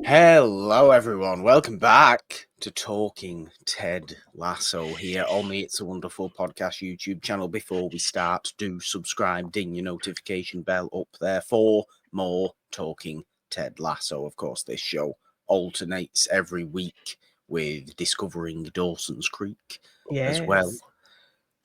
Hello, everyone. Welcome back to Talking Ted Lasso here on the It's a Wonderful Podcast YouTube channel. Before we start, do subscribe, ding your notification bell up there for more Talking Ted Lasso. Of course, this show alternates every week with Discovering Dawson's Creek as well. Yes.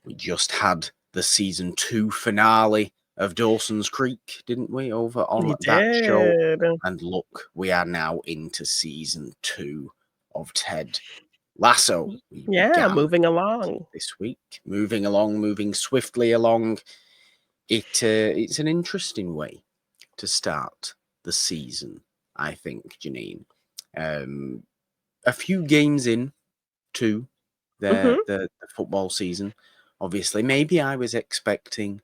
We just had the season 2 finale of Dawson's Creek, didn't we, over on We that show? did. And look, we are now into season 2 of Ted Lasso. We Yeah, began moving along. this week, moving swiftly along. It's an interesting way to start the season, I think, Janine. A few games in to the football season. Obviously, maybe I was expecting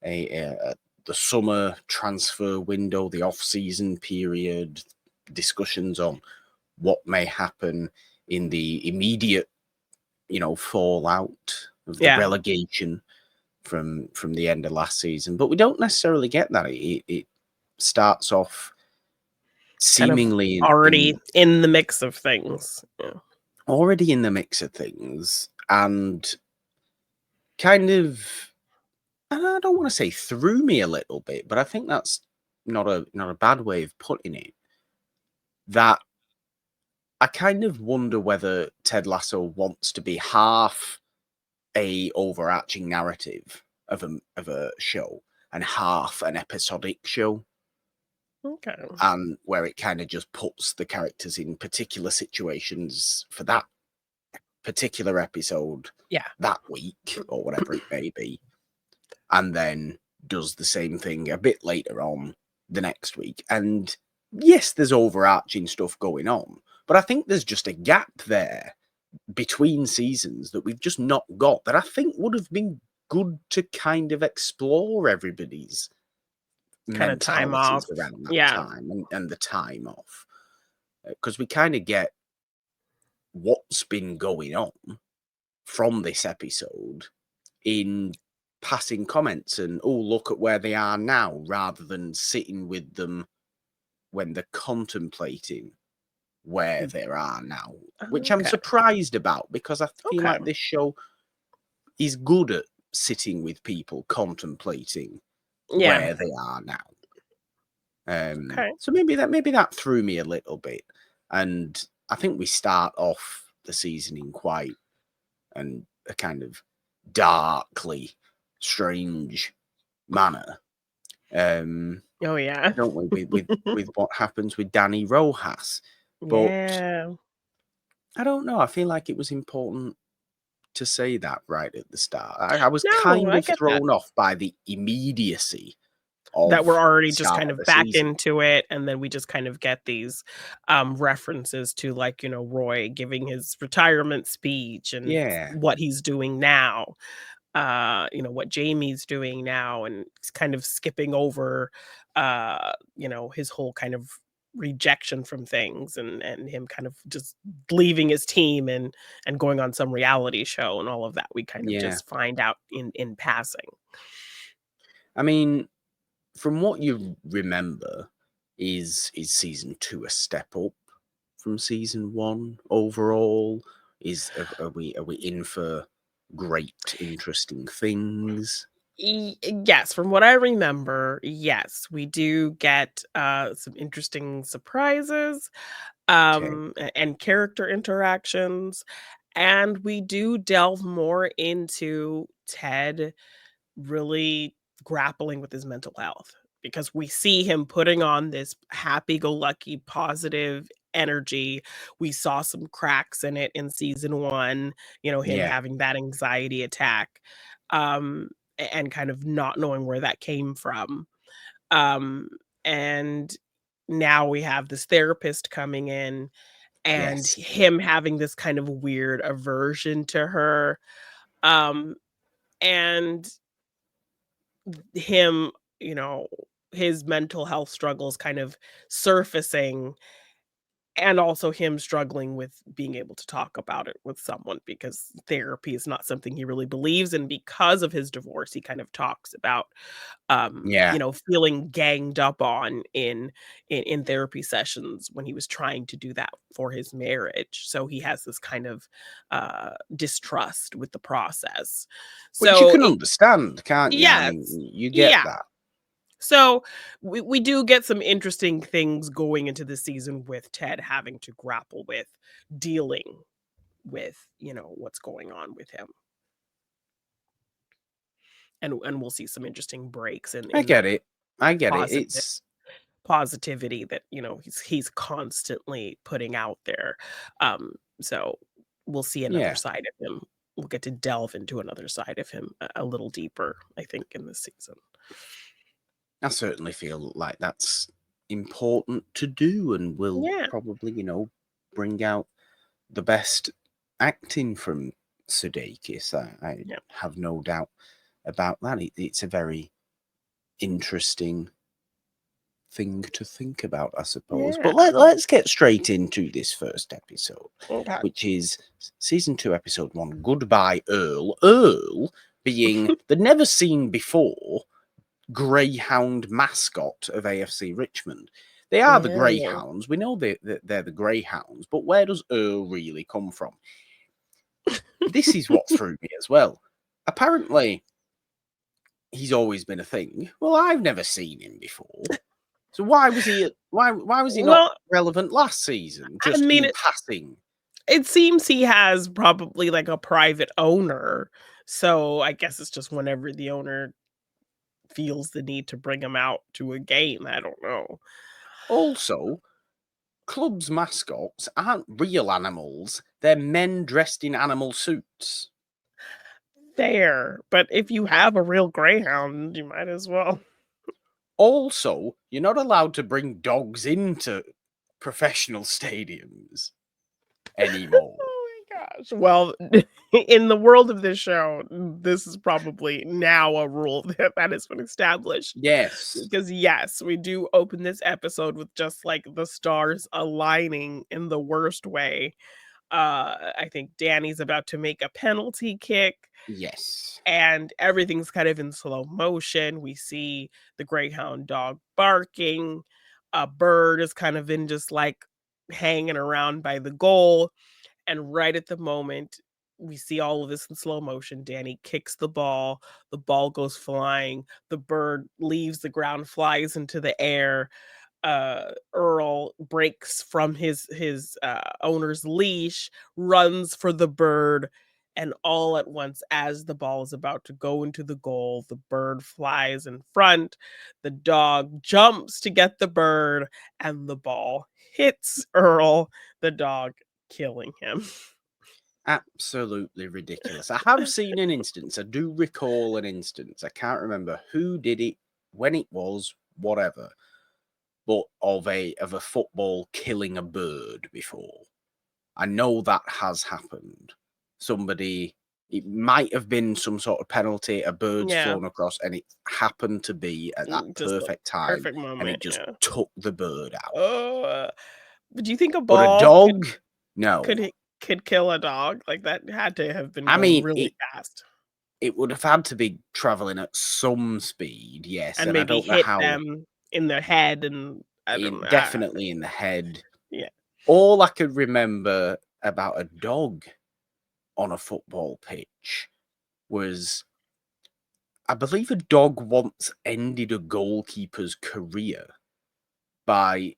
the summer transfer window, the off-season period, discussions on what may happen in the immediate, fallout of the relegation from the end of last season. But we don't necessarily get that. It starts off seemingly kind of already in the mix of things. Yeah. Already in the mix of things, and kind of, and I don't want to say threw me a little bit, but I think that's not a bad way of putting it. That I kind of wonder whether Ted Lasso wants to be half a overarching narrative of a show and half an episodic show. Okay. And where it kind of just puts the characters in particular situations for that particular episode, that week or whatever it may be, and then does the same thing a bit later on the next week. And yes, there's overarching stuff going on, but I think there's just a gap there between seasons that we've just not got, that I think would have been good to kind of explore everybody's kind of time off around that time and the time off, because we kind of get what's been going on from this episode in passing comments and, oh, look at where they are now, rather than sitting with them when they're contemplating where they are now, which I'm surprised about, because I feel like this show is good at sitting with people contemplating where they are now. So maybe that threw me a little bit, and I think we start off the season in quite a kind of darkly strange manner. Don't we, with what happens with Dani Rojas? But I don't know. I feel like it was important to say that right at the start. I was kind of thrown off by the immediacy of that we're already just start kind of of the back season. into it, and then we just kind of get these references to, like, Roy giving his retirement speech and what he's doing now, what Jamie's doing now, and he's kind of skipping over his whole kind of rejection from things, and him kind of just leaving his team and going on some reality show and all of that. We kind of just find out in passing. I mean, from what you remember, is season 2 a step up from season 1 overall? Are we in for great, interesting things? Yes, from what I remember, yes, we do get some interesting surprises, and character interactions, and we do delve more into Ted really grappling with his mental health, because we see him putting on this happy-go-lucky, positive energy. We saw some cracks in it in season 1, him having that anxiety attack, and kind of not knowing where that came from. And now we have this therapist coming in, and him having this kind of weird aversion to her, and him, his mental health struggles kind of surfacing, And also him struggling with being able to talk about it with someone because therapy is not something he really believes in because of his divorce. He kind of talks about, Yeah. feeling ganged up on in therapy sessions when he was trying to do that for his marriage. So he has this kind of, distrust with the process. Which you So can it understand, can't you? I Yes. mean, you get Yeah. that. So we do get some interesting things going into the season with Ted having to grapple with dealing with, what's going on with him. And we'll see some interesting breaks I in get the it. I get it. positive It's positivity that, he's constantly putting out there. So we'll see another yeah. side of him. We'll get to delve into another side of him a little deeper, I think, in this season. I certainly feel like that's important to do and will Yeah. probably, bring out the best acting from Sudeikis. I Yeah. have no doubt about that. It's a very interesting thing to think about, I suppose. But Yeah. let's get straight into this first episode, Okay. which is season 2, episode 1, Goodbye Earl. Earl being the never seen before Greyhound mascot of AFC Richmond. They are the Yeah. Greyhounds. We know they're the Greyhounds, but where does Earl really come from? This is what threw me as well. Apparently, he's always been a thing. Well, I've never seen him before. So why was he? Why was he not Well, relevant last season? I Just mean, in passing. it seems he has probably, like, a private owner, so I guess it's just whenever the owner feels the need to bring him out to a game, I don't know. Also, clubs' mascots aren't real animals. They're men dressed in animal suits. Fair, but if you have a real greyhound, you might as well. Also, you're not allowed to bring dogs into professional stadiums anymore. Oh my gosh. Well, in the world of this show, this is probably now a rule that has been established. Yes. Because yes, we do open this episode with just like the stars aligning in the worst way. I think Danny's about to make a penalty kick Yes. and everything's kind of in slow motion. We see the greyhound dog barking. A bird is kind of in just like hanging around by the goal. And right at the moment, we see all of this in slow motion. Danny kicks the ball goes flying, the bird leaves the ground, flies into the air. Earl breaks from his owner's leash, runs for the bird, and all at once, as the ball is about to go into the goal, the bird flies in front. The dog jumps to get the bird, and the ball hits Earl, the dog, killing him. Absolutely ridiculous. I have seen an instance. I do recall an instance. I can't remember who did it, when it was, whatever. But of a football killing a bird before. I know that has happened. Somebody, it might have been some sort of penalty, a bird's Yeah, flown across, and it happened to be at that just the perfect time, perfect and moment, it just yeah. took the bird out. Oh, but do you think a But a ball dog, no. could it could kill a dog? Like, that had to have been I going mean, really fast it would have had to be traveling at some speed, yes, and and I maybe don't know hit how. them in their head, and I don't know, Definitely in the head. yeah. All I could remember about a dog on a football pitch was, I believe a dog once ended a goalkeeper's career by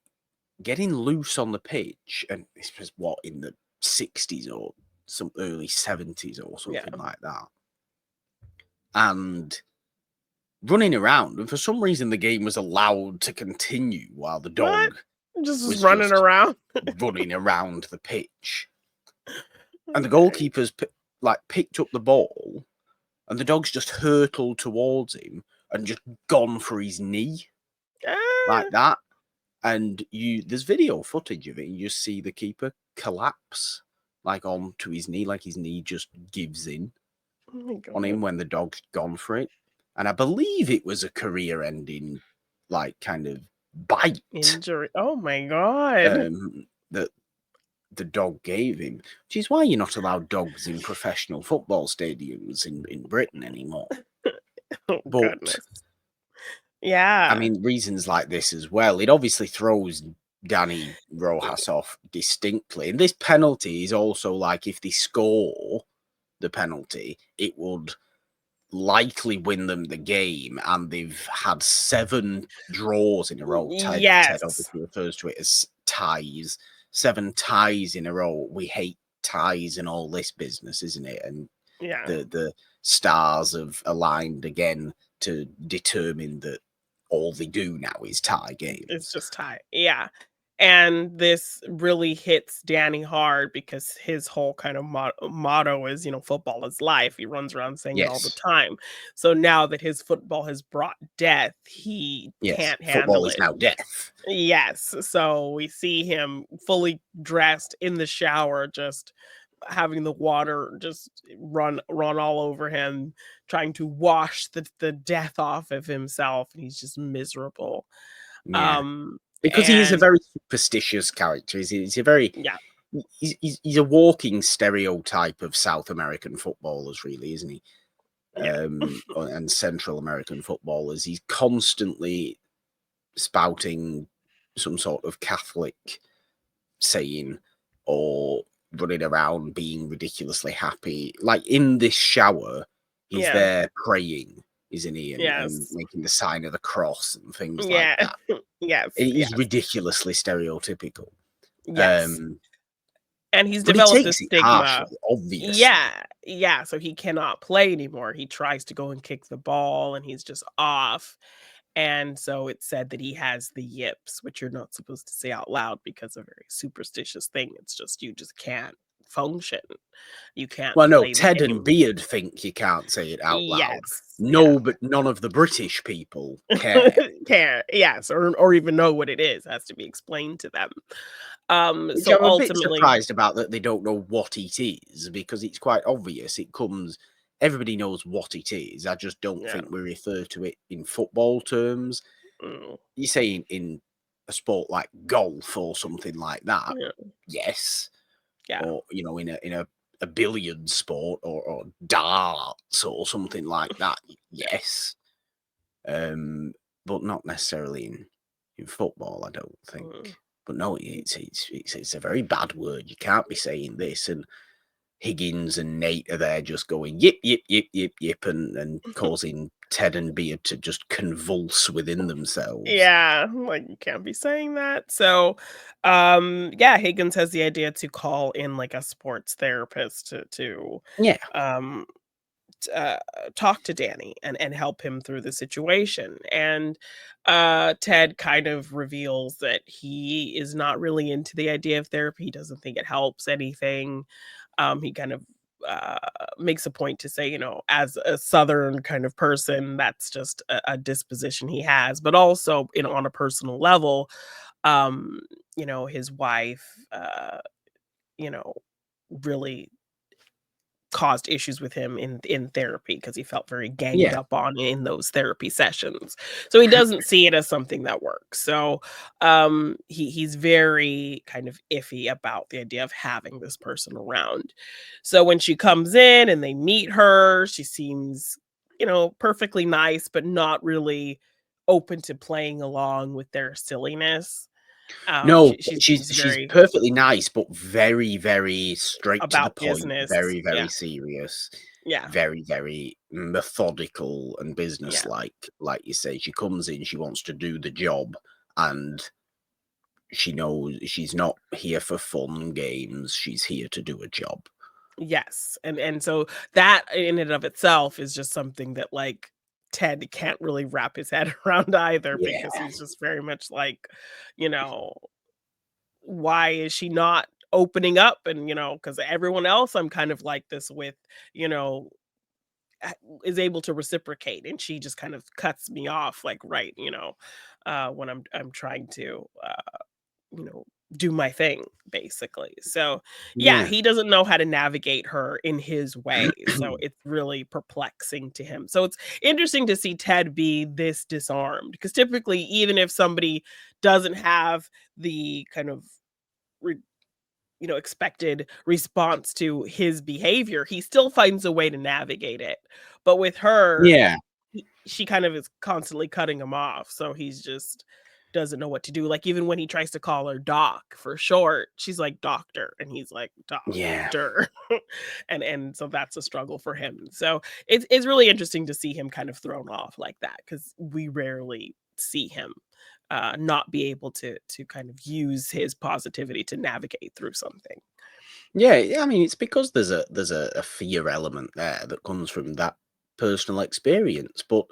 getting loose on the pitch, and this was what, in the 60s or some early 70s or Yeah. something like that, and running around, and for some reason the game was allowed to continue while the What? dog Just was running just around? running around the pitch. And the Okay. goalkeepers picked up the ball, and the dog's just hurtled towards him and just gone for his knee like Ah, that. And there's video footage of it. You just see the keeper collapse like onto his knee, like his knee just gives in oh my on him god. when the dog's gone for it. And I believe it was a career-ending, like, kind of bite. Injury. Oh my god. that the dog gave him, which is why you're not allowed dogs in professional football stadiums in Britain anymore. Oh, But goodness. I Yeah. mean, reasons like this as well, it obviously throws Dani Rojas off distinctly. And this penalty is also like, if they score the penalty, it would likely win them the game. And they've had 7 draws in a row. Ted Yes. obviously refers to it as ties. 7 ties in a row. We hate ties and all this business, isn't it? And Yeah. the stars have aligned again to determine that all they do now is tie It's games. just tight. Yeah. And this really hits Danny hard because his whole kind of motto is, football is life. He runs around saying it all the Yes, time. So now that his football has brought death, he yes. can't Football handle is it. now death. Yes. So we see him fully dressed in the shower, just having the water just run all over him, trying to wash the death off of himself, and he's just miserable. Yeah, Um, because he is a and very superstitious character. He's a very yeah, he's a walking stereotype of South American footballers, really, isn't he? yeah, And Central American footballers. He's constantly spouting some sort of Catholic saying, or running around being ridiculously happy. Like in this shower, he's yeah, there praying, isn't he? And yes, making the sign of the cross and things like yeah, that. yes, It is yes, ridiculously stereotypical. yes. Um, And he's but he developed this takes it stigma. harshly, obviously. Yeah, yeah, so he cannot play anymore. He tries to go and kick the ball, and he's just off. And so it's said that he has the yips, which you're not supposed to say out loud because a very superstitious thing. It's just you just can't function. You can't Well, no, play the Ted and game. Beard think you can't say it out loud. Yes, yeah. No, but none of the British people care. Care, yes, or even know what it is. Has to be explained to them. Which So I'm a bit ultimately, surprised about, that they don't know what it is, because it's quite obvious. Everybody knows what it is. I just don't yeah, think we refer to it in football terms. mm, You say in a sport like golf or something like that, yeah, yes. yeah, Or, a billiard sport, or darts or something like that, yes. Um, but not necessarily in football, I don't think. mm. But no, it's a very bad word. You can't be saying this. And Higgins and Nate are there just going yip yip yip yip yip, and causing Ted and Beard to just convulse within themselves. Yeah, like, you can't be saying that. So, yeah, Higgins has the idea to call in, like, a sports therapist to, Yeah. um, uh, talk to Danny and help him through the situation. And Ted kind of reveals that he is not really into the idea of therapy. He doesn't think it helps anything. He kind of uh, makes a point to say, as a Southern kind of person, that's just a disposition he has. But also, on a personal level, um, his wife, you know, really caused issues with him in therapy because he felt very ganged Yeah. up on in those therapy sessions. So he doesn't see it as something that works. So he's very kind of iffy about the idea of having this person around. So when she comes in and they meet her, she seems, perfectly nice, but not really open to playing along with their silliness. No, She seems she's very perfectly nice, but very, very straight to the about point, business. very, Yeah. very serious, Yeah. very, very methodical and Yeah. businesslike. Like you say, she comes in, she wants to do the job, and she knows she's not here for fun and games. She's here to do a job. Yes, and so that in and of itself is just something that, like, Ted can't really wrap his head around either Yeah. because he's just very much like, you know, why is she not opening up? And, because everyone else I'm kind of like this with, you know, a is able to reciprocate, and she just kind of cuts me off, like, right, when I'm trying to, you know, do my thing basically. So, yeah, Yeah. he doesn't know how to navigate her in his way. So it's really perplexing to him. So it's interesting to see Ted be this disarmed because typically even if somebody doesn't have the kind of expected response to his behavior, he still finds a way to navigate it. But with her, Yeah. she kind of is constantly cutting him off, so he's just doesn't know what to do. Like, even when he tries to call her doc for short, she's like doctor, and he's like Yeah. doctor. And so that's a struggle for him. So it's really interesting to see him kind of thrown off like that, because we rarely see him not be able to kind of use his positivity to navigate through something. Yeah, I mean, it's because there's a fear element there that comes from that personal experience, but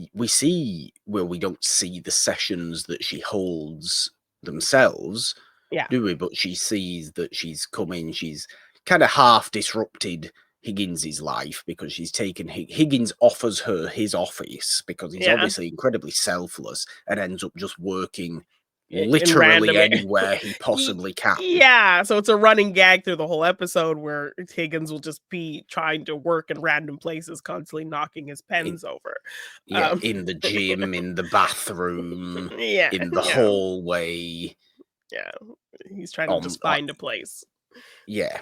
we don't see the sessions that she holds themselves, Yeah. do we? But she sees that she's she's kind of half disrupted Higgins's life because she's taken Higgins offers her his office because he's Yeah. obviously incredibly selfless and ends up just working In literally random anywhere he Ye possibly can. yeah, so it's a running gag through the whole episode where Higgins will just be trying to work in random places, constantly knocking his In, pens over. yeah, Um, in the gym, in the bathroom, yeah, in the yeah, hallway, yeah. He's trying to on just find a place. yeah,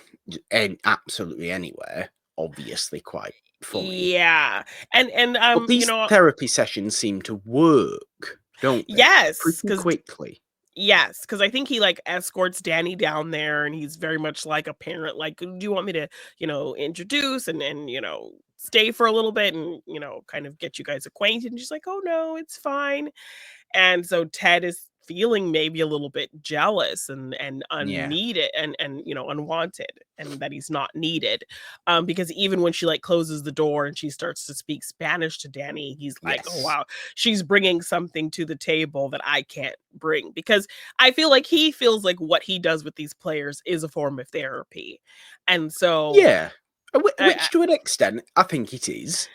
and absolutely anywhere. Obviously, quite funny. Yeah, and, But these therapy sessions seem to work, don't they? yes, Pretty because quickly. yes, because I think he, like, escorts Danny down there, and he's very much like a parent, like, "Do you want me to, introduce and, stay for a little bit and, kind of get you guys acquainted?" And she's like, "Oh, no, it's fine." And so Ted is feeling maybe a little bit jealous and Yeah. unneeded and unwanted, and that he's not needed. Because even when she like closes the door and she starts to speak Spanish to Danny, he's like, "Oh Yes. wow, she's bringing something to the table that I can't bring." Because I feel like he feels like what he does with these players is a form of therapy. And so Yeah. Which to an extent, I think it is.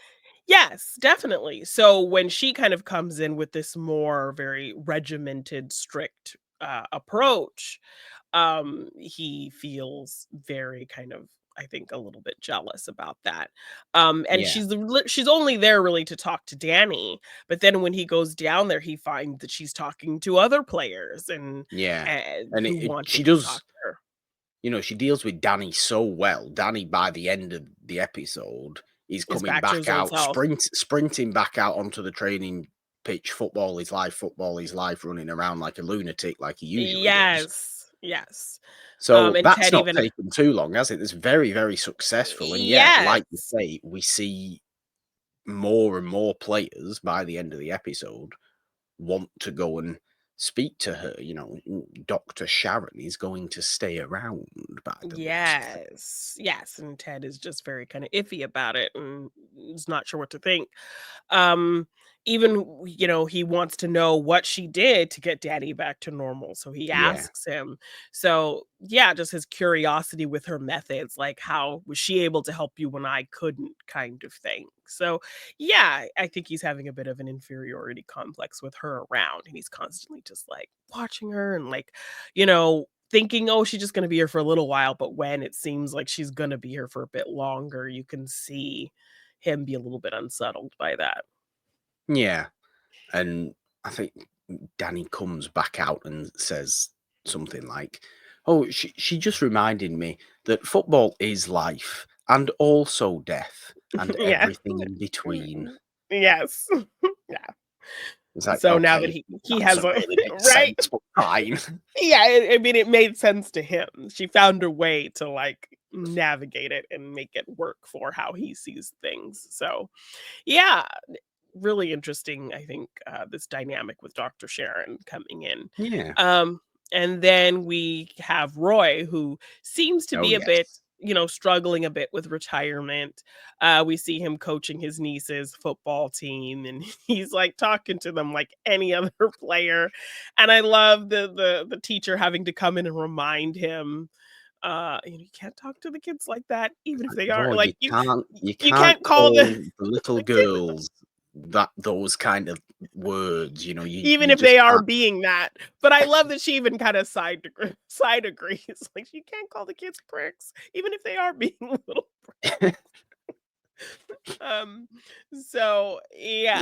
yes, definitely. So when she kind of comes in with this more very regimented, strict approach, he feels very kind of, I think, a little bit jealous about that. And Yeah. she's only there really to talk to Danny, but then when he goes down there, he finds that she's talking to other players Yeah. and And who she wanted to talk does, to her. she deals with Danny so well. Danny, by the end of the episode, is Is coming back to back his old out, self. sprinting back out onto the training pitch. Football is life, running around like a lunatic, like he usually does. Yes, yes. So And that's Ted not even taken too long, has it? It's very, very successful. And yeah, like you yes. say, we see more and more players by the end of the episode want to go and speak to her. Dr. Sharon is going to stay around by the looks of things. Yes, yes, and Ted is just very kinda iffy about it and is not sure what to think. Um, even, he wants to know what she did to get Daddy back to normal, so he Yeah. asks him. So, yeah, just his curiosity with her methods, like, "How was she able to help you when I couldn't?" kind of thing. So, yeah, I think he's having a bit of an inferiority complex with her around, and he's constantly just, like, watching her and, like, thinking, "Oh, she's just gonna be here for a little while," but when it seems like she's gonna be here for a bit longer, you can see him be a little bit unsettled by that. Yeah. And I think Danny comes back out and says something like, "Oh, she just reminded me that football is life and also death and Yeah. everything in between." Yes. Yeah. It's like, So now that okay, he that has doesn't a really make right? sense, but fine. Yeah, I mean, it made sense to him. She found a way to, like, navigate it and make it work for how he sees things. So, yeah, really interesting, I think, this dynamic with Dr. Sharon coming in. Yeah. Um, and then we have Roy, who seems to Oh, be a bit, yes. struggling a bit with retirement. We see him coaching his niece's football team, and he's like talking to them like any other player. And I love the teacher having to come in and remind him, you can't talk to the kids like that, even if they are Roy, like you you can't can't call call the the little the kids girls those kind of words, even you if just they are can't. being that. But I love that she even kinda side agrees, like, "You can't call the kids pricks, even if they are being little." Um, so The, yeah,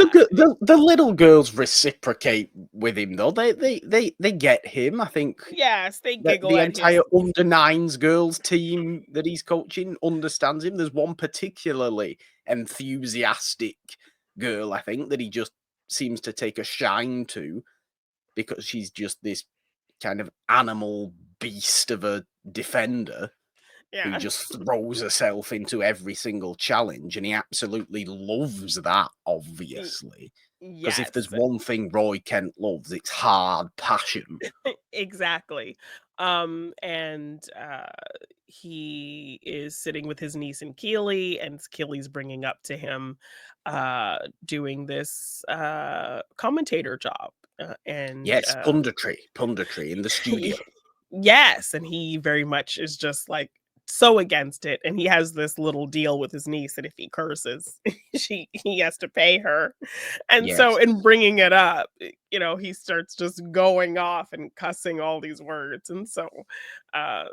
the little girls reciprocate with him though. They get him. I think yes, they that giggle the at entire his under nines girls team that he's coaching understands him. There's one particularly enthusiastic girl, I think, that he just seems to take a shine to because she's just this kind of animal beast of a defender who yeah. just throws herself into every single challenge, and he absolutely loves that, Y- obviously. Because if there's Yes, one thing Roy Kent loves, it's hard passion. exactly. And he is sitting with his niece and Keely, and Keely's bringing up to him doing this commentator job. And Yes, punditry in the studio. yes, and he very much is just like so against it, and he has this little deal with his niece that if he curses, he has to pay her. And so Yes. in bringing it up, he starts just going off and cussing all these words. And so uh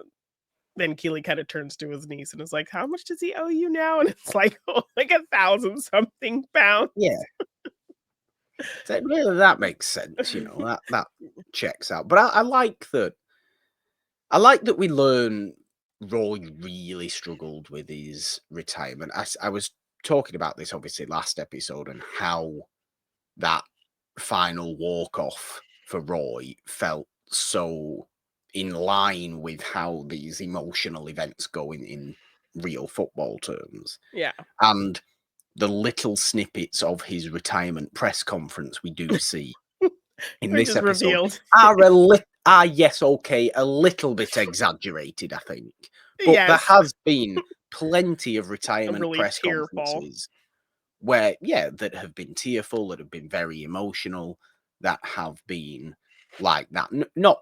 then Keely kind of turns to his niece and is like, "How much does he owe you now?" And it's like, oh, like 1,000 something pounds. Yeah. So really that makes sense, that checks out. But I like that. I like that we learn Roy really struggled with his retirement. I was talking about this obviously last episode and how that final walk off for Roy felt so in line with how these emotional events go in real football terms. Yeah. And the little snippets of his retirement press conference we do see in Which this is episode revealed. yes, okay, a little bit exaggerated, I think. But there Yes. has been plenty of retirement Really press tearful. conferences where, yeah, that have been tearful, that have been very emotional, that have been like that. Not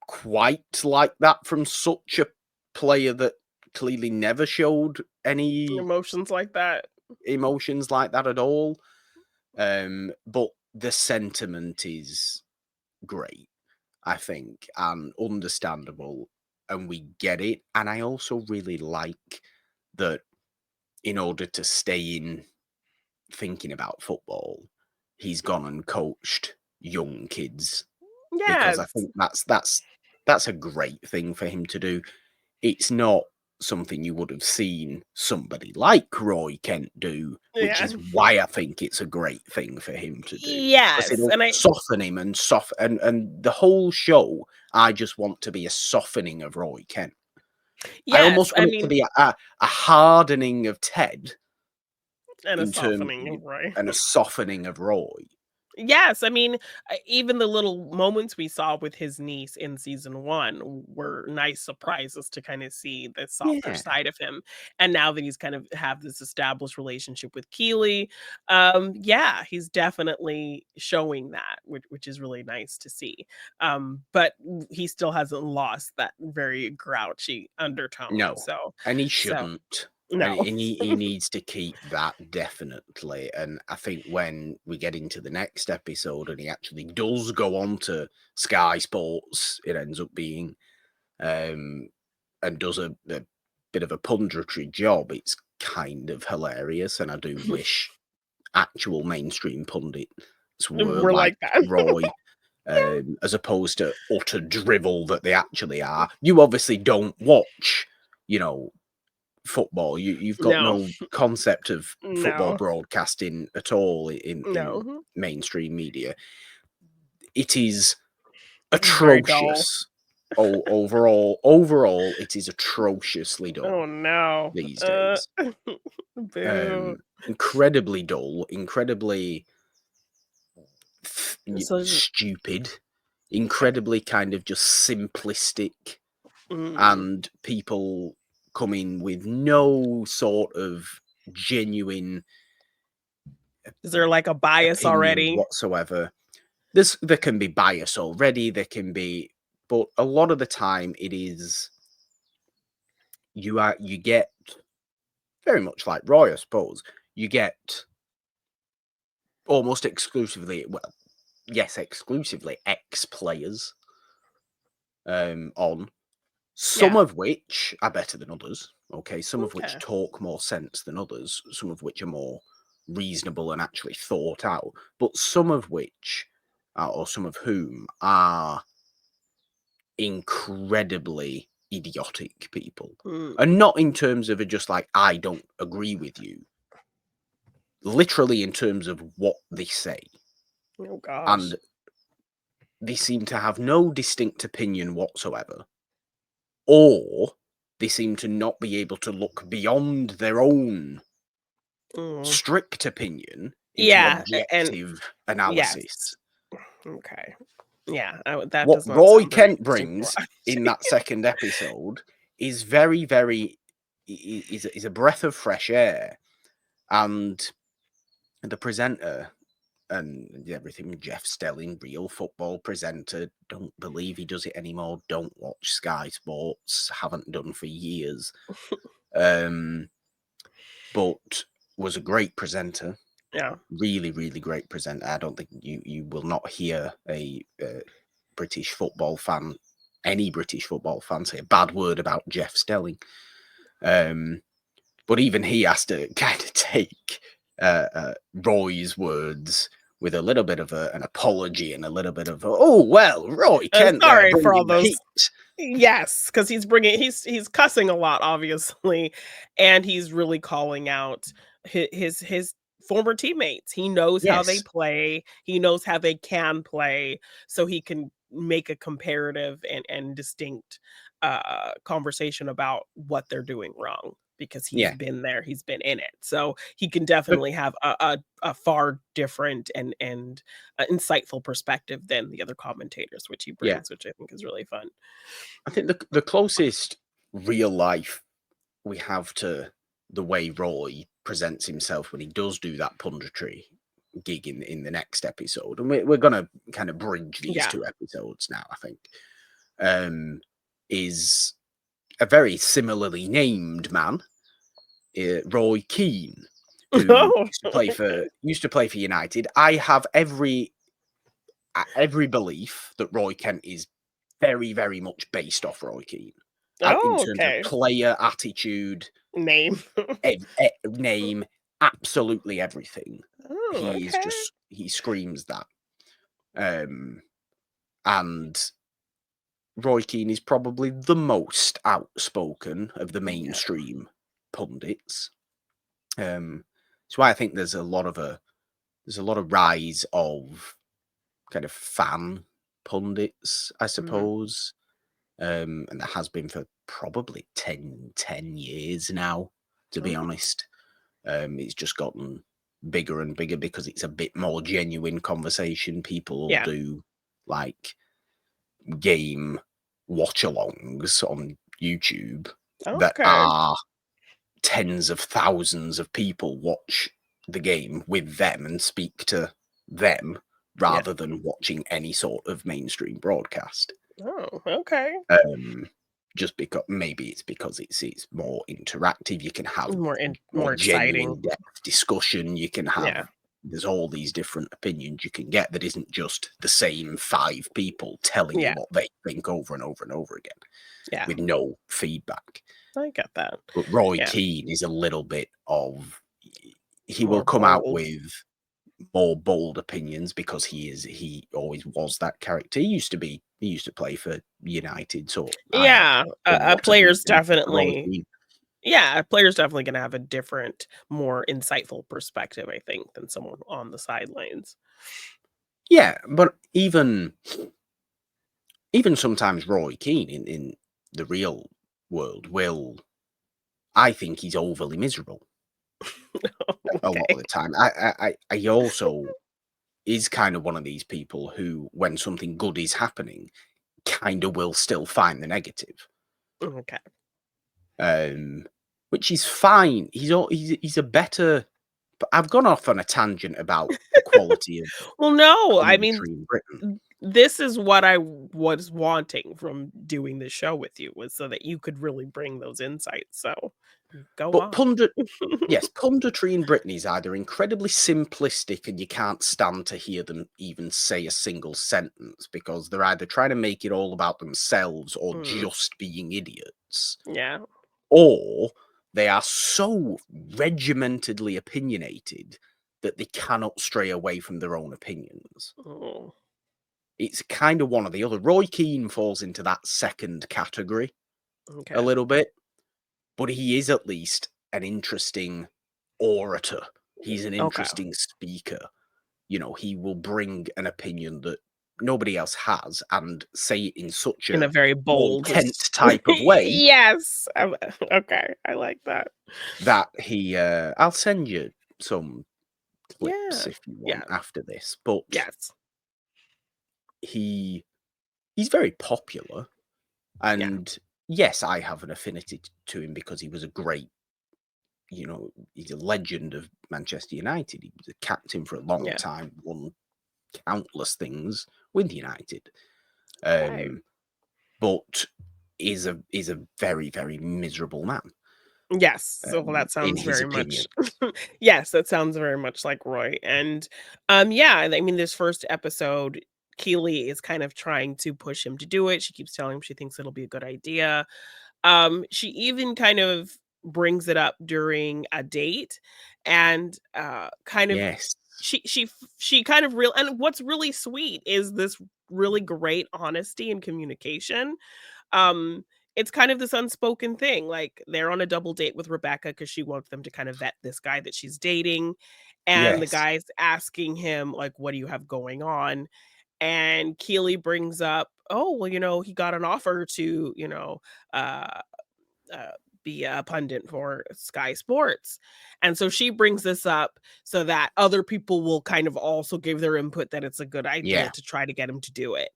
quite like that from such a player that clearly never showed any Emotions like that. emotions like that at all. But the sentiment is great, I think, and understandable, and we get it. And I also really like that in order to stay in thinking about football, he's gone and coached young kids because I Yes. think that's a great thing for him to do. It's not something you would have seen somebody like Roy Kent do, which Yeah. is why I think it's a great thing for him to do. Because Yes, it'll and I soften him and the whole show, I just want to be a softening of Roy Kent. I yes, almost I want it to mean, be a hardening of Ted and a in terms softening of Roy. and a softening of Roy. Yes, I mean, even the little moments we saw with his niece in season 1 were nice surprises to kinda see the softer Yeah. side of him. And now that he's kind of have this established relationship with Keely, yeah, he's definitely showing that, which is really nice to see. But he still hasn't lost that very grouchy undertone, No, and he so shouldn't. And no. he needs to keep that definitely. And I think when we get into the next episode and he actually does go on to Sky Sports, it ends up being um and does a bit of a punditry job, it's kind of hilarious. And I do wish actual mainstream pundits were We're like like that. Roy, as opposed to utter drivel that they actually are. You obviously don't watch, you know, football. You've got No, no concept of football no, broadcasting at all in no. mainstream media. It is Very dull. atrocious. Overall, it is atrociously done Oh, no. these days. Boo. Incredibly dull, incredibly So j stupid, yeah. incredibly kind of just simplistic, Mm. and people come in with no sort of genuine Is there, like, a bias opinion already? whatsoever. There can be bias already, there can be, but a lot of the time it is you get very much like Roy, I suppose. You get almost exclusively, well, yes, exclusively ex players on, some Yeah. of which are better than others. Okay, some of which Okay. talk more sense than others, some of which are more reasonable and actually thought out, but some of which, or some of whom, are incredibly idiotic people. Mm. And not in terms of just like, I don't agree with you. Literally in terms of what they say. Oh gosh. And they seem to have no distinct opinion whatsoever. Or they seem to not be able to look beyond their own Mm. strict opinion into Yeah, and objective yes. analysis. Okay. Yeah, that What does not Roy sound very Kent brings in civilized. that second episode is very, very is a breath of fresh air, and the presenter and everything. Jeff Stelling, real football presenter. Don't believe he does it anymore. Don't watch Sky Sports. Haven't done for years. But was a great presenter. Yeah. Really, really great presenter. I don't think you will not hear a British football fan, any British football fan, say a bad word about Jeff Stelling. But even he has to kind of take Roy's words with a little bit of an apology and a little bit of, oh, well, Roy Kent there Sorry for all bringing the those. heat. Yes, because he's cussing a lot, obviously, and he's really calling out his former teammates. He knows how they Yes. play. He knows how they can play, so he can make a comparative and distinct conversation about what they're doing wrong because he's Yeah. been there, he's been in it. So he can But definitely have a far different and insightful perspective than the other commentators, which he yeah, brings, which I think is really fun. I think the closest real life we have to the way Roy presents himself when he does do that punditry gig in the next episode, and we're going to kind of bridge these Yeah. two episodes now, I think, is a very similarly named man, Roy Keane, who Oh, used to play for United. I have every belief that Roy Kent is very, very much based off Roy Keane. In oh, terms of okay. player attitude, Name. name, absolutely everything. Oh, okay. He screams that. And Roy Keane is probably the most outspoken of the Yeah. mainstream pundits. That's why I think there's a lot of rise of kind of fan pundits, I Mhm. suppose. And there has been for probably 10 years now, to be Mhm. honest. It's just gotten bigger and bigger because it's a bit more genuine conversation. People will Yeah. do like game watch-alongs on YouTube that Okay. are tens of thousands of people watch the game with them and speak to them Yeah. rather than watching any sort of mainstream broadcast. Oh, okay. Um, just because maybe it's because it's more interactive. You can have more More exciting. genuine depth discussion. You can have Yeah. there's all these different opinions you can get that isn't just the same five people telling you Yeah. what they think over and over and over again Yeah. with no feedback. I get that. But Roy Yeah. Keane is a little bit of he will More come out bold. with more bold opinions because he always was that character. He used to play for United, so I have Yeah. A somewhat of an player's affinity for Roy definitely Keane. Yeah, a player's definitely gonna have a different, more insightful perspective, I think, than someone on the sidelines. Yeah, but even sometimes Roy Keane in the real world will I think he's overly miserable a lot Okay. of the time. I also is kind of one of these people who, when something good is happening, kind of will still find the negative. Okay. Um, which is fine. He's a better. But I've gone off on a tangent about the quality of Well, no, I mean, punditry in Britain. this is what I was wanting from doing this show with you, was so that you could really bring those insights, so go But on. punditry in Britain is either incredibly simplistic and you can't stand to hear them even say a single sentence because they're either trying to make it all about themselves or Mm, just being idiots. yeah. or they are so regimentedly opinionated that they cannot stray away from their own opinions. Oh, It's kind of one or the other. Roy Keane falls into that second category a okay. little bit, but he is at least an interesting orator. He's an Okay. interesting speaker. You know, he will bring an opinion that nobody else has and say it in such In a a very Paul bold Kent type of way Yes. Okay, I like that. that I'll send you some clips Yeah. if you want Yeah. after this, but Yes. he he's very popular, Yeah. and yes, I have an affinity to him because he was a great, he's a legend of Manchester United. He was a captain for a long Yeah. time, won countless things with United. Right. But is a very, very miserable man, Yes, so that in sounds his very opinion. much yes, that sounds very much like Roy, and, yeah, I mean, this first episode, Keely is kind of trying to push him to do it, she keeps telling him she thinks it'll be a good idea, she even kind of brings it up during a date, and, kind of Yes. she kind of real and what's really sweet is this really great honesty and communication. um it's kind of this unspoken thing, like they're on a double date with Rebecca because she wants them to kind of vet this guy that she's dating, and the Yes. guy's asking him like, what do you have going on? And Keely brings up, oh well, he got an offer to, uh uh, be a pundit for Sky Sports. And so she brings this up so that other people will kind of also give their input that it's a good idea Yeah. to try to get him to do it.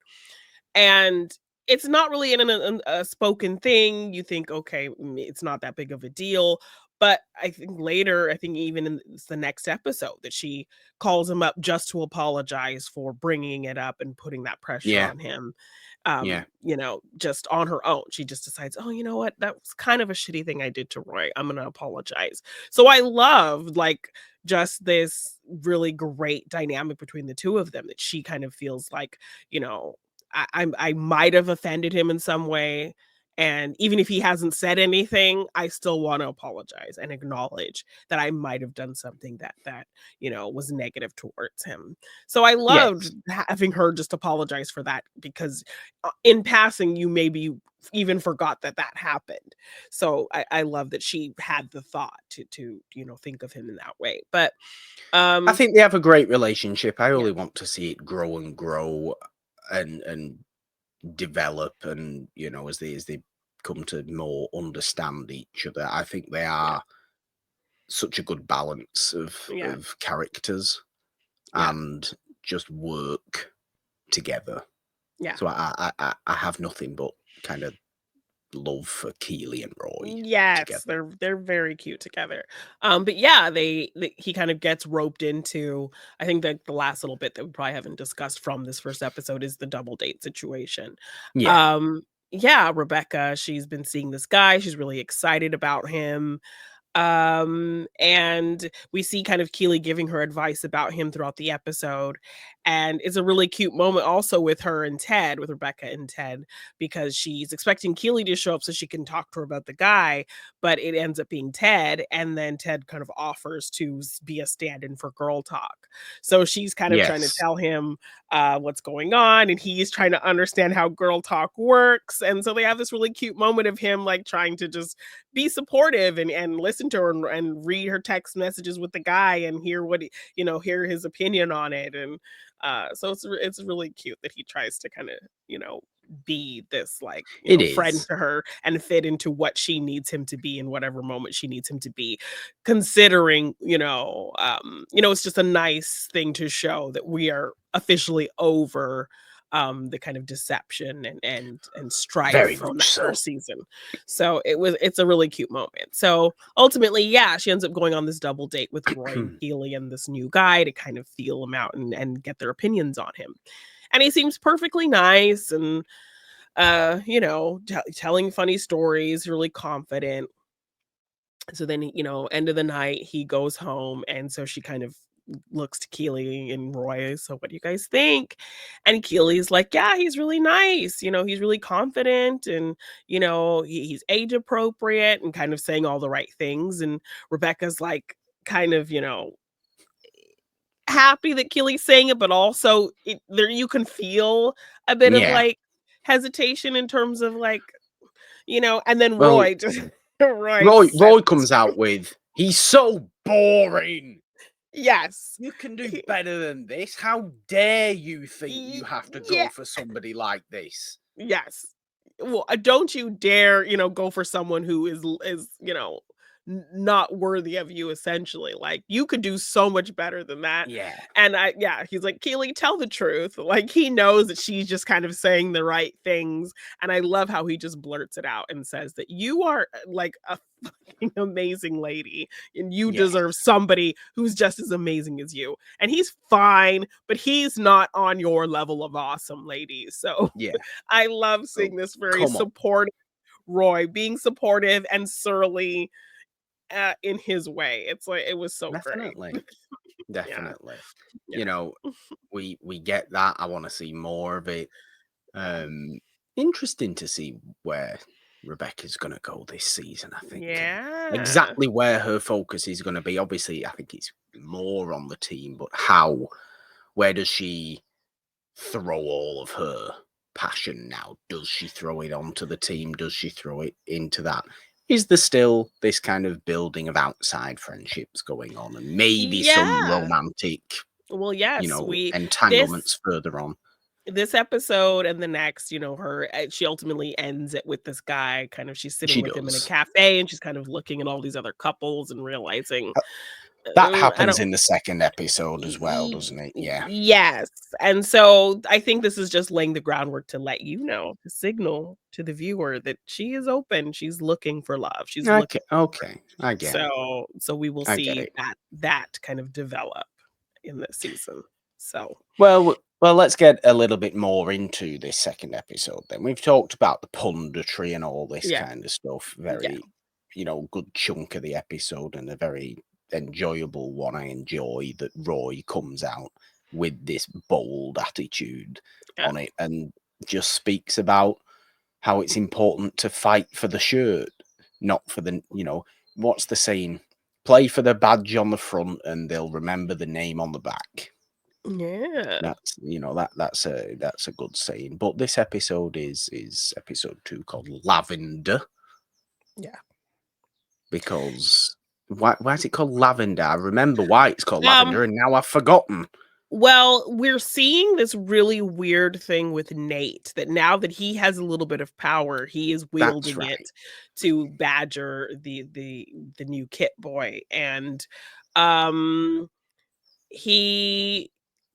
And it's not really a spoken thing. You think, okay, it's not that big of a deal. But I think later, I think even in the next episode, that she calls him up just to apologize for bringing it up and putting that pressure Yeah. on him. Yeah. Just on her own. She just decides, oh, you know what? That was kind of a shitty thing I did to Roy. I'm going to apologize. So I love like just this really great dynamic between the two of them, that she kind of feels like, you know, I might have offended him in some way, and even if he hasn't said anything, I still wanna apologize and acknowledge that I might have done something that was negative towards him. So I loved Yes. having her just apologize for that because, in passing, you maybe even forgot that that happened. So I love that she had the thought to think of him in that way. But, I um think they have a great relationship. I yeah, only want to see it grow and grow and develop, and as they come to more understand each other. I think they yeah, are such a good balance of yeah, characters yeah, and just work together. yeah. So I have nothing but kind of love for Keely and Roy Yes, together. they're very cute together. But yeah, he kind of gets roped into, I think that the last little bit that we probably haven't discussed from this first episode is the double date situation. Yeah. Um, yeah, Rebecca, she's been seeing this guy, she's really excited about him. And we see kind of Keely giving her advice about him throughout the episode. And it's a really cute moment also with her and Ted, with Rebecca and Ted, because she's expecting Keely to show up so she can talk to her about the guy, but it ends up being Ted. And then Ted kind of offers to be a stand in for girl talk. So she's kind of trying to Yes. tell him what's going on, and he's trying to understand how girl talk works. And so they have this really cute moment of him like trying to just be supportive and listen to her and read her text messages with the guy and hear hear his opinion on it. And so it's really cute that he tries to kind of be this like It friend is. to her and fit into what she needs him to be in whatever moment she needs him to be, considering it's just a nice thing to show that we are officially over the kind of deception and strife Very from much that so. first season. So it's a really cute moment. So ultimately, yeah, she ends up going on this double date with Roy and Keely and this new guy to kind of feel him out and get their opinions on him. And he seems perfectly nice and telling funny stories, really confident. So then, end of the night, he goes home, and so she kind of looks to Keely and Roy, "So what do you guys think?" And Keely's like, "Yeah, he's really nice, he's really confident and, he's age appropriate," and kind of saying all the right things, and Rebecca's like, kind of, happy that Keely's saying it, but also there you can feel a bit of, Yeah. like, hesitation in terms of, like, and then Well, Roy just Roy says Roy this. comes out with, "He's so boring. Yes. You can do He better than this. How dare you think you y have to go yeah. for somebody like this?" Yes. Well, don't you dare, go for someone who is, not worthy of you essentially. Like you could do so much better than that. Yeah. And he's like, "Keely, tell the truth." Like he knows that she's just kind of saying the right things. And I love how he just blurts it out and says that you are like a fucking amazing lady and you Yeah. deserve somebody who's just as amazing as you. And he's fine, but he's not on your level of awesome, lady. So Yeah. I love So seeing this very come on. supportive Roy being supportive and surly, in his way. It's like it was so great. Definitely. Yeah, Definitely. yeah. You know, we get that. I want to see more of it. Interesting to see where Rebecca's gonna go this season, I think, and Yeah. exactly where her focus is gonna be. Obviously, I think it's more on the team, but where does she throw all of her passion now? Does she throw it onto the team? Does she throw it into that? Is there still this kind of building of outside friendships going on and maybe some Yeah. romantic, Well, yes, this entanglements further on? this episode and the next, she ultimately ends it with this guy kind of she's sitting She with him in a does. cafe and she's kind of looking at all these other couples and realizing, That I happens don't. in the second episode as well, doesn't it? Yeah. Yes, and so I think this is just laying the groundwork to let you know, to signal to the viewer that she is open, she's looking for love, she's Okay, looking. okay. I get it. So we will I get see it. that kind of develop in this season. So, Well, let's get a little bit more into this second episode then. We've talked about the punditry and all this yeah, kind of stuff. yeah, Very, good chunk of the episode and a very enjoyable one. I enjoy that Roy comes out with this bold attitude yeah. on it and just speaks about how it's important to fight for the shirt, not for what's the saying? Play for the badge on the front and they'll remember the name on the back. Yeah. That's a good saying. But this episode is episode 2 called Lavender Yeah. because why is it called Lavender? I remember why it's called Um, Lavender and now I've forgotten. well, we're seeing this really weird thing with Nate that now that he has a little bit of power, he is That's wielding right. it to badger the new Kit Boy. And um he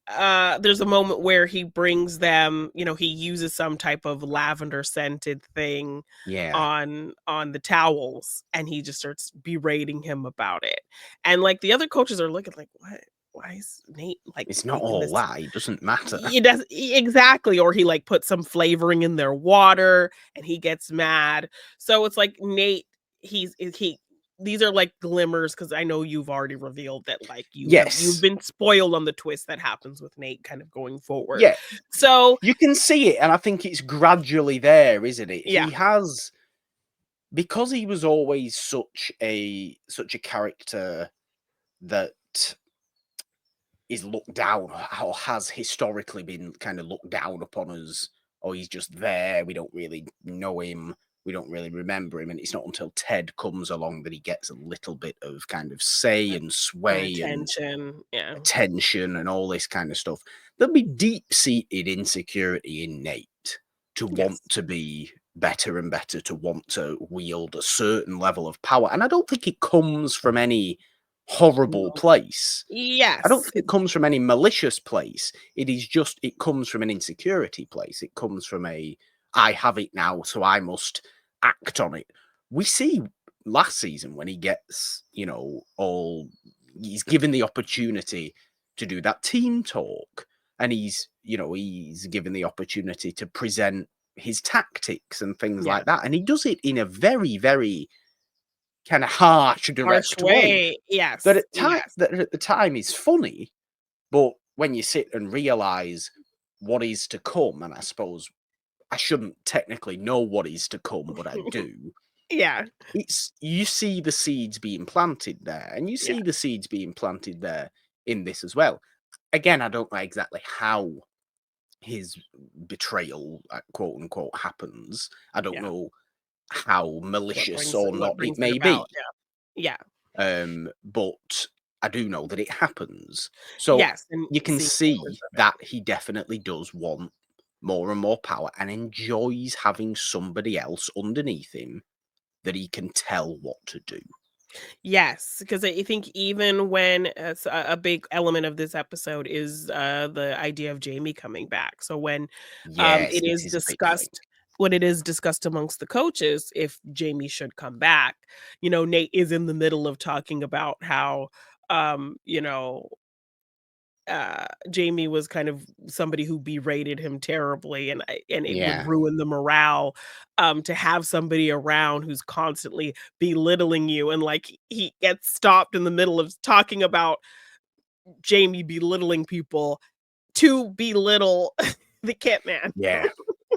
there's a moment where he brings them, he uses some type of lavender scented thing Yeah. on the towels and he just starts berating him about it. And like the other coaches are looking like, "What? Why is Nate like It's not making all this?" that. It doesn't matter. It does exactly, or he like puts some flavoring in their water and he gets mad. So it's like Nate, he these are like glimmers because I know you've already revealed that like you've Yes. been spoiled on the twist that happens with Nate kind of going forward. Yeah. So You can see it, and I think it's gradually there, isn't it? yeah, He has, because he was always such a character that is looked down or has historically been kind of looked down upon as, oh, he's just there. We don't really know him. We don't really remember him. And it's not until Ted comes along that he gets a little bit of kind of say and and sway and attention. Yeah. attention and all this kind of stuff. There'll be deep-seated insecurity in Nate to want Yes. to be better and better, to want to wield a certain level of power. And I don't think it comes from any horrible No. place. I don't Yes. think it comes from any malicious place. It comes from an insecurity place. It comes from I have it now, so I must act on it. We see last season when he gets, he's given the opportunity to do that team talk and he's given the opportunity to present his tactics and things Yeah. like that. And he does it in a very, very kind of harsh, Harsh direct way way. Yes, yes. that at the time is funny, but when you sit and realize what is to come, and I suppose I shouldn't technically know what is to come, but I do. Yeah, It's you see the seeds being planted there, and you yeah, see the seeds being planted there in this as well. Again, I don't know exactly how his betrayal, quote unquote, happens. I don't yeah. know how malicious or What not brings it it may about, be, yeah. Yeah. but I do know that it happens. So Yes, and you can seeing glimpses see of it. that he definitely does want more and more power and enjoys having somebody else underneath him that he can tell what to do. Yes, because I think even when a big element of this episode is the idea of Jamie coming back. So when Yes, it this is is a big thing. discussed, when it is discussed amongst the coaches, if Jamie should come back, Nate is in the middle of talking about how um, you know, Jamie was kind of somebody who berated him terribly, and it would Yeah, ruin the morale, to have somebody around who's constantly belittling you, and, like, he gets stopped in the middle of talking about Jamie belittling people to belittle the Kit Man. yeah,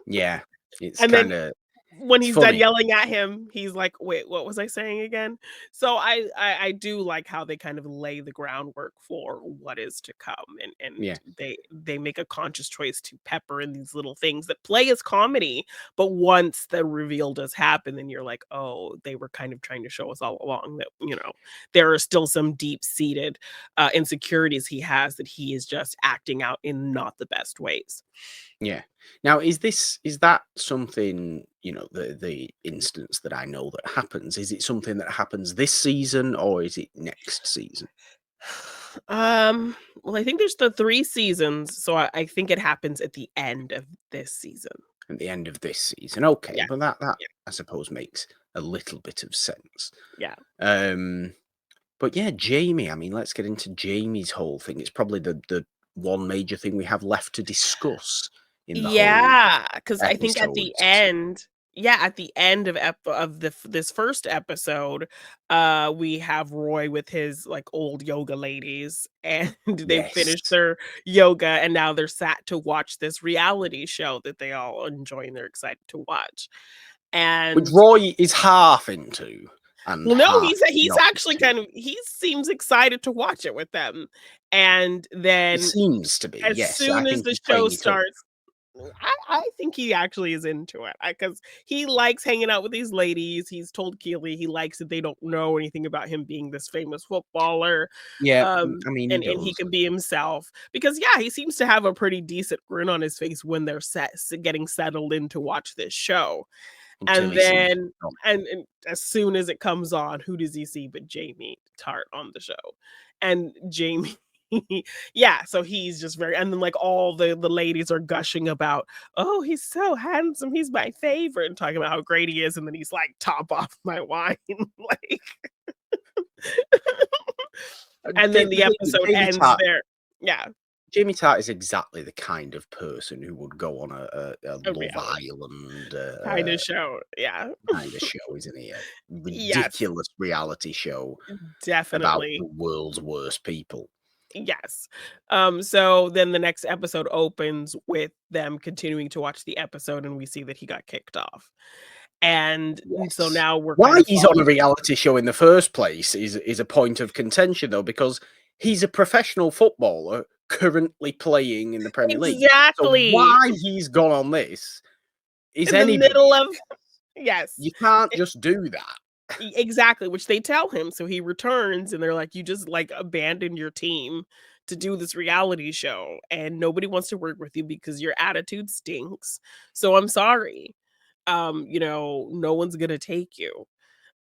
yeah. It's And then kinda when it's he's done funny. yelling at him, he's like, "Wait, what was I saying again?" So I do like how they kind of lay the groundwork for what is to come, and Yeah, they make a conscious choice to pepper in these little things that play as comedy, but once the reveal does happen, then you're like, "Oh, they were kind of trying to show us all along that, there are still some deep-seated, insecurities he has that he is just acting out in not the best ways." yeah. Now is that something, the instance that I know that happens, is it something that happens this season or is it next season? Well, I think there's the 3 seasons, so I think it happens at the end of this season. At the end of this season. Okay, Yeah, well that yeah, I suppose makes a little bit of sense. yeah. Um but yeah, Jamie, I mean, let's get into Jamie's whole thing. It's probably the one major thing we have left to discuss in the whole Yeah, because I think at the episodes. end at the end of this first episode, we have Roy with his, like, old yoga ladies, and they've Yes. finished their yoga, and now they're sat to watch this reality show that they all enjoy and they're excited to watch, Which and Roy is half into and well, no, half he's not actually into. he seems excited to watch it with them, and He then seems to be, as yes. I soon as think the he's show playing it up. starts, I think he actually is into it, because he likes hanging out with these ladies. He's told Keely he likes that they don't know anything about him being this famous footballer, Yeah, I mean, he and he does can be himself, because, yeah, he seems to have a pretty decent grin on his face when they're getting settled in to watch this show. until And he sees then Tom. and as soon as it comes on, who does he see but Jamie Tartt on the show? And Jamie yeah, so he's just very, and then, like, all the ladies are gushing about, "Oh, he's so handsome, he's my favorite," and talking about how great he is, and then he's like, "Top off my wine," like and then the The thing is, episode ends there. Yeah, Jamie Tartt is exactly the kind of person who would go on a a Love reality Island kinda show, yeah. kind of show, isn't he? A Yes, ridiculous reality show about definitely. the world's worst people. Yes. So then the next episode opens with them continuing to watch the episode, and we see that he got kicked off. And so Yes. now we're kind Why of he's on a following. reality show in the first place is a point of contention, though, because he's a professional footballer currently playing in the Premier League. So Exactly. why he's gone on this is In the anybody's middle of guess. yes. You can't just do that. Exactly, which they tell him. So he returns and they're like, "You just, like, abandoned your team to do this reality show, and nobody wants to work with you because your attitude stinks. So I'm sorry. No one's gonna take you."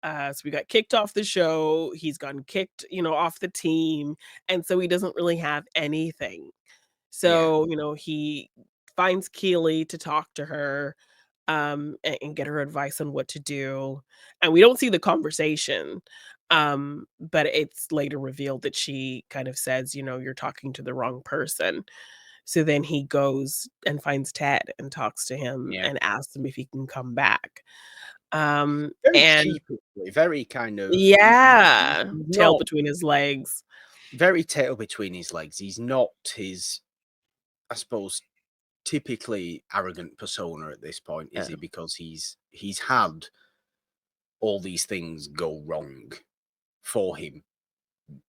So we got kicked off the show. He's gotten kicked, off the team. And so he doesn't really have anything. Yeah. So, he finds Keely to talk to her, and get her advice on what to do. And we don't see the conversation. But it's later revealed that she kind of says, "You're talking to the wrong person." So then he goes and finds Ted and talks to him Yeah. and asks him if he can come back. Very And sheepishly, very kind of yeah, he's tail not between his legs. very tail between his legs. He's not his, I suppose, typically arrogant persona at this point, is Yeah, he? Because he's had all these things go wrong for him.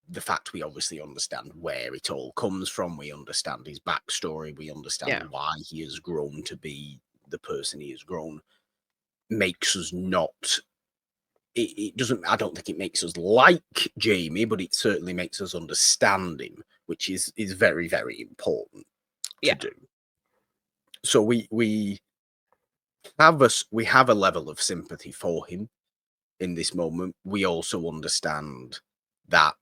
The fact we obviously understand where it all comes from, we understand his backstory, we understand yeah, why he has grown to be the person he has grown, makes us not. It doesn't. I don't think it makes us like Jamie, but it certainly makes us understand him, which is very very important to yeah, do. So we have a level of sympathy for him in this moment. We also understand that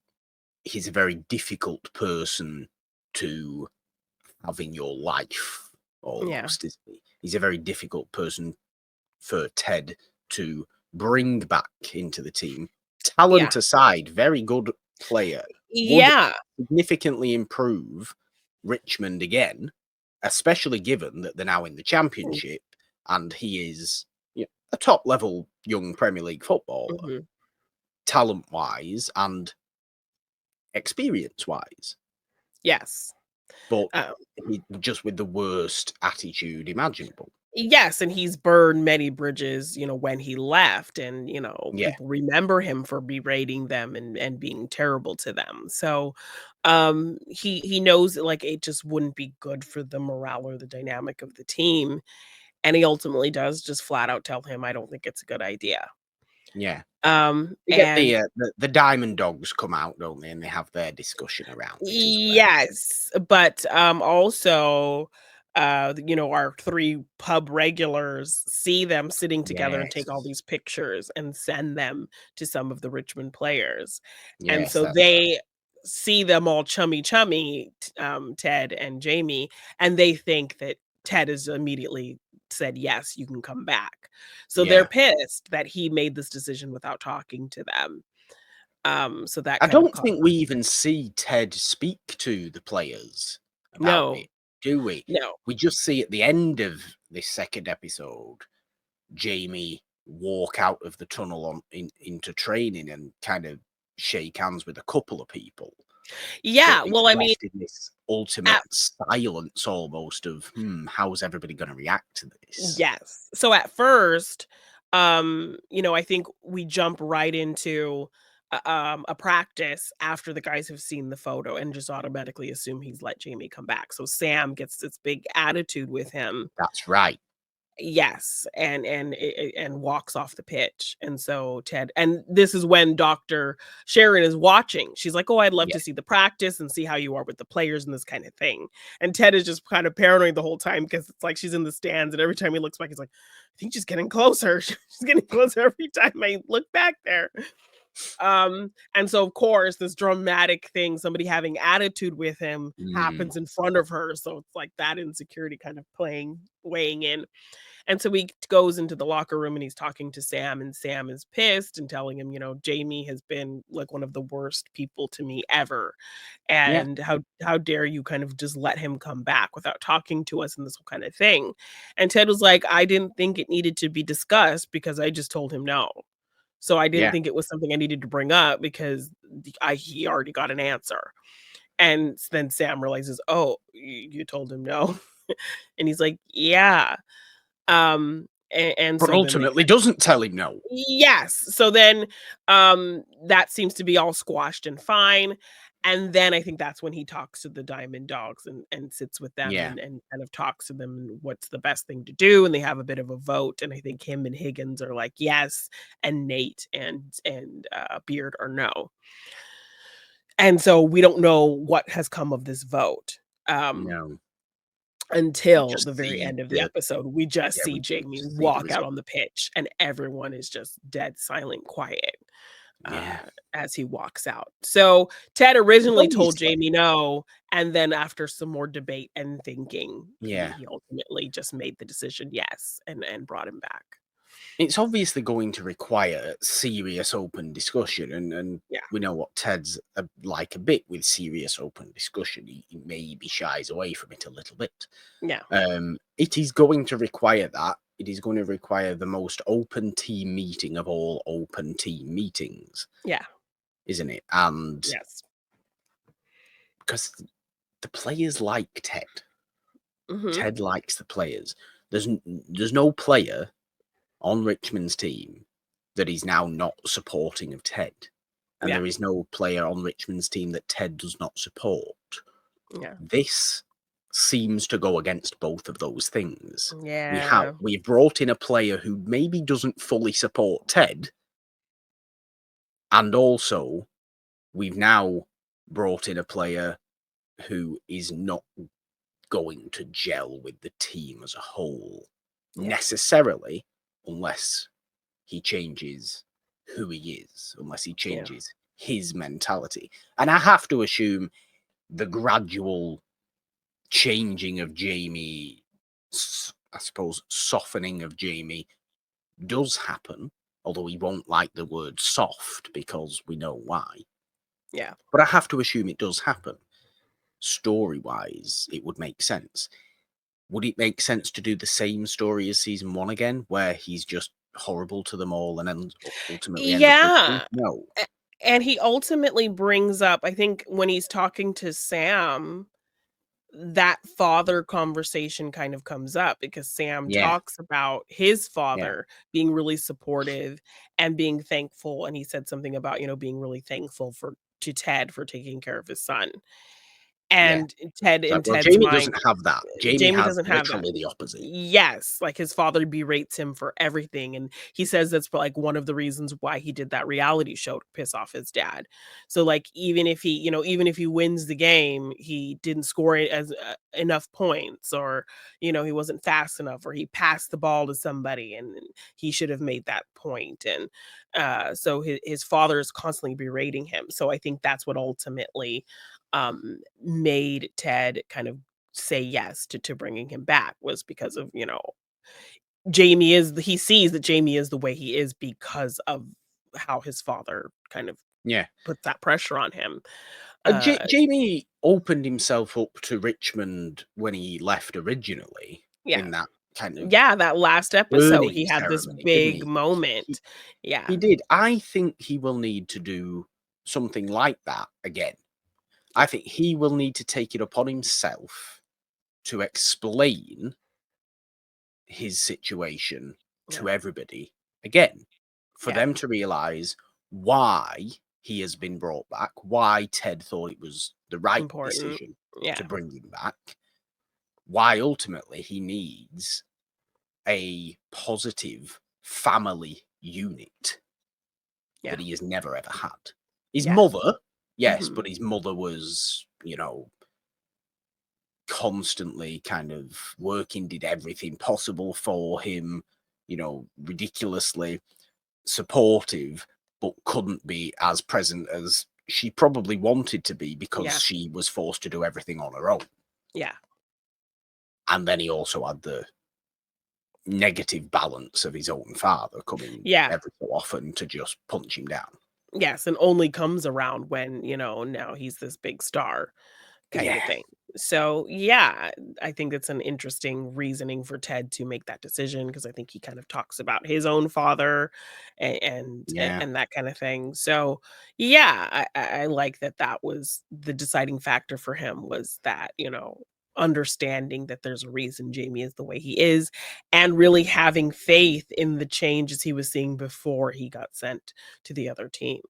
he's a very difficult person to have in your life, yeah, almost, isn't he? He's a very difficult person for Ted to bring back into the team. yeah, Talent aside, very good player. Would yeah, significantly improve Richmond again, especially given that they're now in the championship and he is, you know, a top level young Premier League footballer, mhm, talent wise and experience wise. yes. But Um, he just with the worst attitude imaginable. yes, and he's burned many bridges, when he left, and, Yeah, people remember him for berating them and being terrible to them. So, he knows that, like, it just wouldn't be good for the morale or the dynamic of the team, and he ultimately does just flat out tell him, "I don't think it's a good idea." yeah. Um, You get and the Diamond Dogs come out, don't they? And they have their discussion around it as well. Yes, but, also, our 3 pub regulars see them sitting together and take all Yes. these pictures and send them to some of the Richmond players, and Yes, so that's right. they see them all chummy, Ted and Jamie, and they think that Ted has immediately said, "Yes, you can come back." So they're Yeah. pissed that he made this decision without talking to them, so that I kind of don't caused. think we even see Ted speak to the players about No, it, do we? no. We just see at the end of this second episode, Jamie walk out of the tunnel into training and kind of shake hands with a couple of people. But Yeah, it's well, I mean, left in this ultimate at silence almost of, how's everybody going to react to this? yes. So at first, I think we jump right into a practice after the guys have seen the photo and just automatically assume he's let Jamie come back. So Sam gets this big attitude with him. That's right. Yes, and walks off the pitch, and so Ted, and this is when Dr. Sharon is watching. She's like, "Oh, I'd love Yeah. to see the practice and see how you are with the players and this kind of thing." And Ted is just kind of paranoid the whole time because it's like she's in the stands, and every time he looks back, he's like, "I think she's getting closer. She's getting closer every time I look back there." And so of course, this dramatic thing, somebody having attitude with him Mm, happens in front of her. So it's like that insecurity kind of weighing in. And so he goes into the locker room and he's talking to Sam, and Sam is pissed and telling him, Jamie has been like one of the worst people to me ever. yeah. And how dare you kind of just let him come back without talking to us and this whole kind of thing. And Ted was like, I didn't think it needed to be discussed because I just told him no. So I didn't Yeah. think it was something I needed to bring up because he already got an answer. And then Sam realizes, oh, you told him no. And he's like, yeah. And But so then they ultimately doesn't tell him no. yes. So then, that seems to be all squashed and fine, and then I think that's when he talks to the Diamond Dogs and sits with them Yeah. and kind of talks to them and what's the best thing to do, and they have a bit of a vote, and I think him and Higgins are like, "Yes," and Nate and Beard are no. And so we don't know what has come of this vote. Um No. We Until just the very see end of the the episode, we just yeah, see we Jamie just see the walk out result. on the pitch, and everyone is just dead silent, quiet, Yeah. as he walks out. So, Ted It's originally told obviously Jamie no, and then after some more debate and thinking, he yeah. he ultimately just made the decision yes, and brought him back. It's obviously going to require serious open discussion, and Yeah, we know what Ted's like a bit with serious open discussion. He maybe shies away from it a little bit. yeah, It is going to require that. it is going to require the most open team meeting of all open team meetings, Yeah. isn't it? And Yes. because the players like Ted. Mhm. Ted likes the players. There's no player on Richmond's team that is now not supporting of Ted. And Yeah. there is no player on Richmond's team that Ted does not support. Yeah. This seems to go against both of those things. Yeah. We've brought in a player who maybe doesn't fully support Ted, and also we've now brought in a player who is not going to gel with the team as a whole Yeah. necessarily, unless he changes who he is, unless he Yeah. changes his mentality. And I have to assume the gradual changing of Jamie, I suppose, softening of Jamie does happen, although he won't like the word soft because we know why. Yeah. But I have to assume it does happen. Story-wise, it would make sense. Would it make sense to do the same story as season 1 again, where he's just horrible to them all and then ultimately ends up with them? Yeah. No. And he ultimately brings up, I think when he's talking to Sam, that father conversation kind of comes up because Sam Yeah, talks about his yeah, father being really supportive and being thankful, and he said something about, being really thankful to Ted for taking care of his son. yeah. And Ted, It's in like, well, Ted's Jamie mind, doesn't have that. Jamie Jamie has doesn't have that. literally the opposite. Yes, like, his father berates him for everything, and he says that's, like, one of the reasons why he did that reality show to piss off his dad. So, like, even if he wins the game, he didn't score it as enough points, or, he wasn't fast enough, or he passed the ball to somebody, and he should have made that point, and, so his father is constantly berating him. So I think that's what ultimately, made Ted kind of say yes to bringing him back, was because of, he sees that Jamie is the way he is because of how his father kind of Yeah. puts that pressure on him. Uh, Jamie opened himself up to Richmond when he left originally yeah. in that kind of Yeah, that last episode, burning he had this ceremony, didn't big he? He, moment. Yeah, he did. I think he will need to do something like that again. I think he will need to take it upon himself to explain his situation yeah, to everybody again, for yeah, them to realize why he has been brought back, why Ted thought it was the right important. decision to Yeah, bring him back, why ultimately he needs a positive family unit yeah, that he has never ever had. His yeah. mother, yes, Mhm. but his mother was, constantly kind of working, did everything possible for him, ridiculously supportive, but couldn't be as present as she probably wanted to be because Yeah, she was forced to do everything on her own. yeah, And then he also had the negative balance of his own father coming yeah. every so often to just punch him down. Yes, and only comes around when, now he's this big star kind of Yeah, thing. So, yeah, I think it's an interesting reasoning for Ted to make that decision, because I think he kind of talks about his own father, yeah. and that kind of thing. So, yeah, I like that. That was the deciding factor for him, was that, understanding that there's a reason Jamie is the way he is, and really having faith in the changes he was seeing before he got sent to the other team.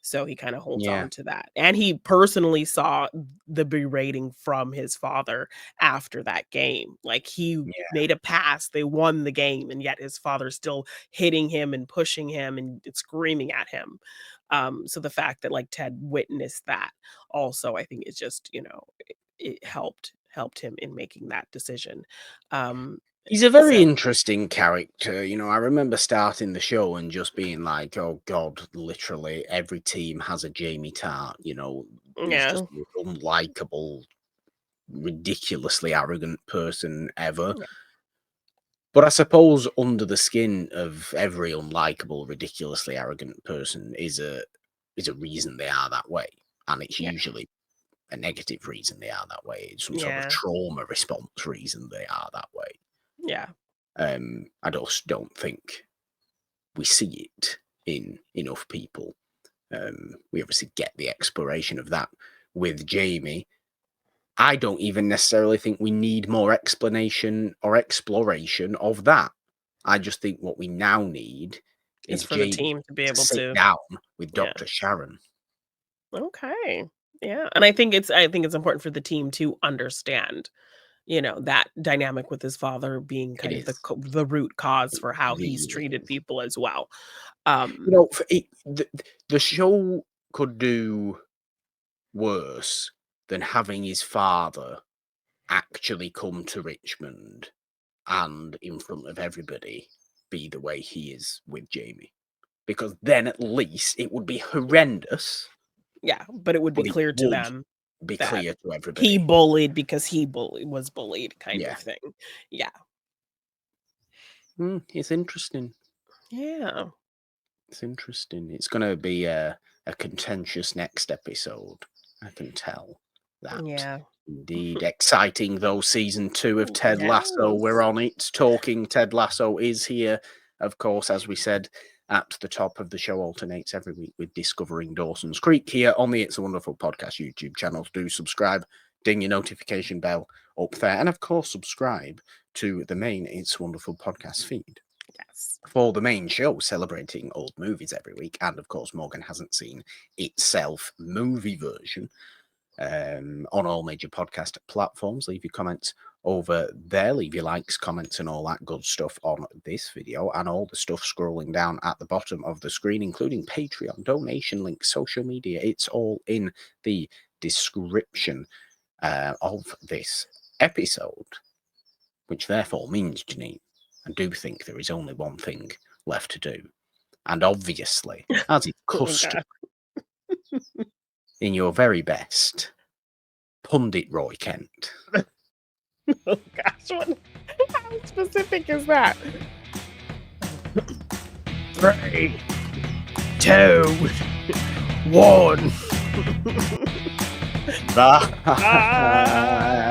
So he kinda holds Yeah, on to that, and he personally saw the berating from his father after that game. Like, he yeah. made a pass, they won the game, and yet his father's still hitting him and pushing him and screaming at him. So the fact that, like, Ted witnessed that also, I think, is just, it helped him in making that decision. Um, He's a very so interesting character. I remember starting the show and just being like, oh God, literally every team has a Jamie Tartt, who's just yeah, the most unlikable, ridiculously arrogant person ever. yeah, But I suppose under the skin of every unlikable, ridiculously arrogant person is a reason they are that way. And it's yeah, usually a negative reason they are that way. It's some sort of yeah, trauma response reason they are that way. yeah. I just don't think we see it in enough people. We obviously get the exploration of that with Jamie. I don't even necessarily think we need more explanation or exploration of that. I just think what we now need It's is for the Jamie team to be to able sit to. down with Yeah. Dr. Sharon. Okay. Yeah, and I think it's important for the team to understand, that dynamic with his father being It kind of is. the root cause It for how he's really treated is. people as well. The show could do worse than having his father actually come to Richmond and in front of everybody be the way he is with Jamie. Because then at least it would be horrendous, Yeah, but it would be but it clear to would them be that clear to he everybody. bullied because was bullied kind Yeah. of thing. Yeah. It's interesting. Yeah. It's interesting. It's going to be a contentious next episode. I can tell that. Yeah. Indeed. Exciting, though. Season 2 of Ted Lasso. We're Yes. on it. Talking Ted Lasso is here. Of course, as we said at the top of the show, alternates every week with Discovering Dawson's Creek here on the It's a Wonderful Podcast YouTube channel. Do subscribe, ding your notification bell up there, and of course, subscribe to the main It's a Wonderful Podcast feed. Yes. For the main show, celebrating old movies every week. And of course, Morgan hasn't seen itself movie version on all major podcast platforms. Leave your comments over there. Leave your likes, comments, and all that good stuff on this video and all the stuff scrolling down at the bottom of the screen, including Patreon, donation links, social media. It's all in the description of this episode, which therefore means, Janine, I do think there is only one thing left to do. And obviously, as is custom, in your very best, pundit Roy Kent. Oh gosh, how specific is that? 3, 2, 1. Bye.